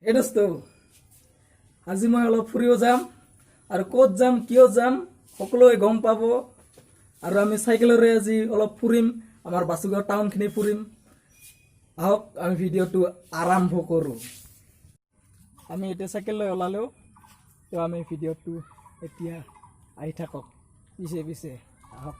এই দোস্ত আজি মই অলপ ফুৰিব যাম আৰু ক'ত যাম কিয় যাম সকলোৱে গম পাব আৰু আমি সাইকেলৰে আজি অলপ ফুৰিম আমাৰ বাসুগাঁও টাউনখিনি ফুৰিম আহক আমি ভিডিঅ'টো আৰম্ভ কৰোঁ আমি এতিয়া সাইকেল লৈ ওলালো তো আমি ভিডিঅ'টো এতিয়া আহি থাকক পিছে পিছে আহক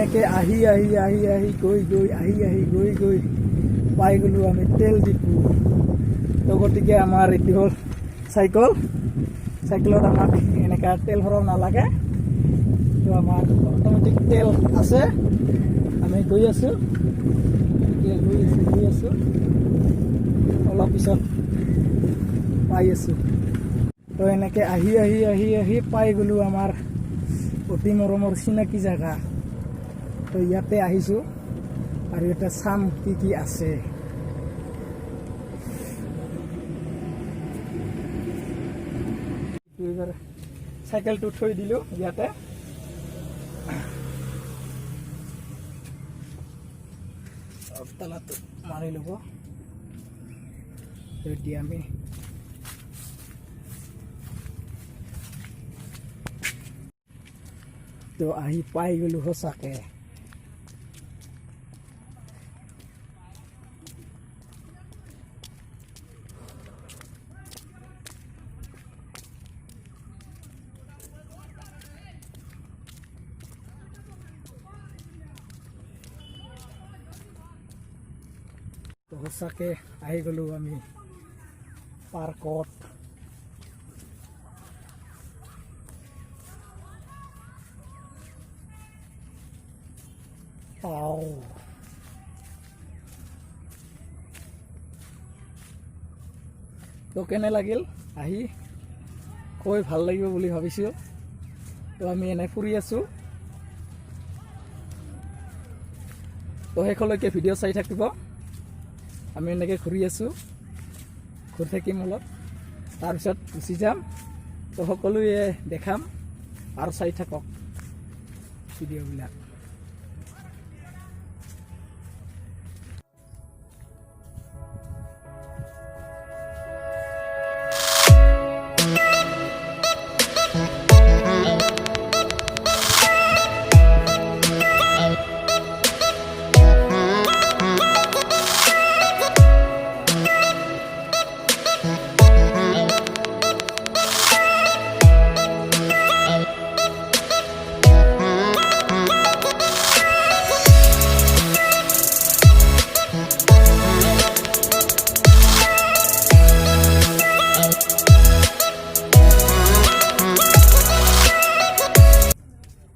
এনেকে আহি গৈ পাই গ'লো আমি তেল ডিপু তো গতিকে আমাৰ এইটো হ'ল চাইকেলত আমাক এনেকা তেল ভৰাব নালাগে তো আমাৰ অট'মেটিক তেল আছে আমি গৈ আছোঁ অলপ পিছত পাই আছোঁ তো এনেকে আহি পাই গ'লো আমাৰ অতি মৰমৰ চিনাকি জাগা তো ইয়াতে আহিছোঁ আৰু ইয়াতে চাম কি আছে এইবাৰ চাইকেলটো থৈ দিলোঁ ইয়াতে তলাটো মাৰি ল'ব এতিয়া আমি তো আহি পাই গ'লোঁ সঁচাকে তো সঁচাকে আহি গ'লোঁ আমি পাৰ্কত তো কেনে লাগিল আহি কৈ ভাল লাগিব বুলি ভাবিছোঁ তো আমি এনে ফুৰি আছোঁ তো শেষলৈকে ভিডিঅ' চাই থাকিব আমি এনেকৈ ঘূৰি আছোঁ ঘূৰি থাকিম অলপ তাৰপিছত গুচি যাম তো সকলোৱে দেখাম আৰু চাই থাকক ভিডিঅ'বিলাক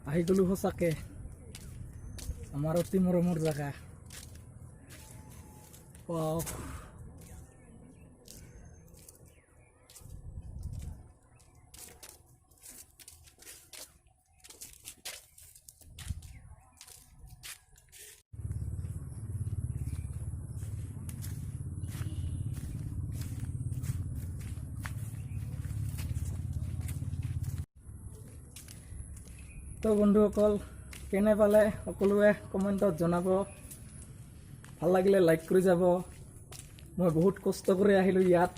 আহি গ'লো সঁচাকে আমাৰ অতি মৰমৰ জেগা ৱাও তো বন্ধুসকল কেনে পালে সকলোৱে কমেণ্টত জনাব ভাল লাগিলে লাইক কৰি যাব মই বহুত কষ্ট কৰি আহিলোঁ ইয়াত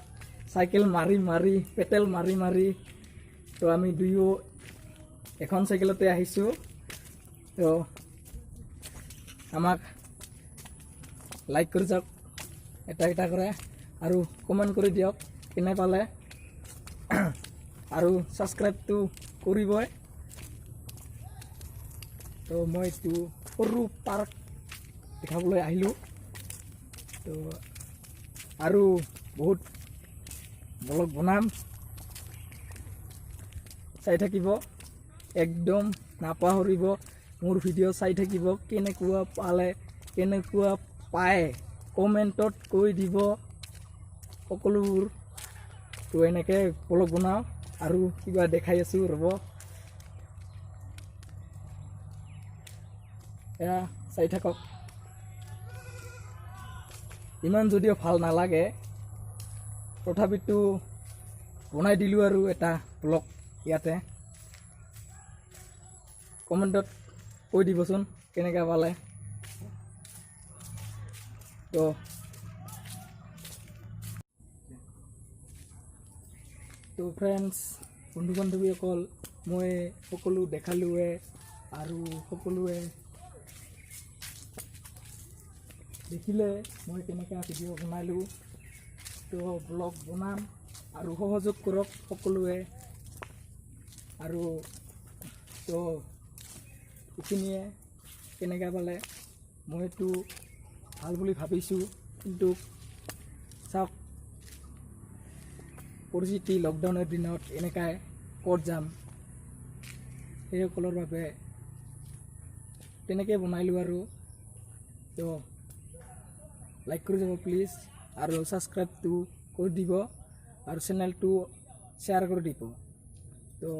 চাইকেল মাৰি মাৰি পেটেল মাৰি মাৰি তো আমি দুয়ো এখন চাইকেলতে আহিছোঁ তো আমাক লাইক কৰি যাওক এটা এটা কৰে আৰু কমেণ্ট কৰি দিয়ক কেনে পালে আৰু ছাবস্ক্ৰাইবটো কৰিবই তো মই এইটো সৰু পাৰ্ক দেখাবলৈ আহিলোঁ তো আৰু বহুত ব্লগ বনাম চাই থাকিব একদম নাপাহৰিব মোৰ ভিডিঅ' চাই থাকিব কেনেকুৱা পালে কেনেকুৱা পায় কমেণ্টত কৈ দিব সকলোবোৰ তো এনেকৈ ব্লগ বনাওঁ আৰু কিবা দেখাই আছোঁ ৰ'ব এয়া চাই থাকক ইমান যদিও ভাল নালাগে তথাপিতো বনাই দিলোঁ আৰু এটা ব্লগ ইয়াতে কমেণ্টত কৈ দিবচোন কেনেকৈ পালে তো ফ্ৰেণ্ডছ বন্ধু বান্ধৱীসকল মই সকলো দেখালোৱে আৰু সকলোৱে দেখিলে মই কেনেকৈ ভিডিঅ' বনালোঁ তো ব্লগ বনাম আৰু সহযোগ কৰক সকলোৱে আৰু তো এইখিনিয়ে কেনেকৈ পালে মইতো ভাল বুলি ভাবিছোঁ কিন্তু চাওক পৰিস্থিতি লকডাউনৰ দিনত এনেকৈ ক'ত যাম সেইসকলৰ বাবে তেনেকৈ বনাইলোঁ আৰু তো লাইক কৰি যাব প্লিজ আৰু ছাবস্ক্ৰাইবটো কৰি দিব আৰু চেনেলটো শ্বেয়াৰ কৰি দিব তো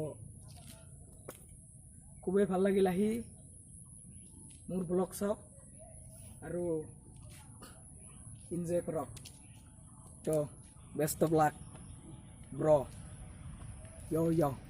খুবেই ভাল লাগিল আহি মোৰ ব্লগ চাওক আৰু এনজয় কৰক তো বেষ্ট অফ লাক ব্ৰ' য়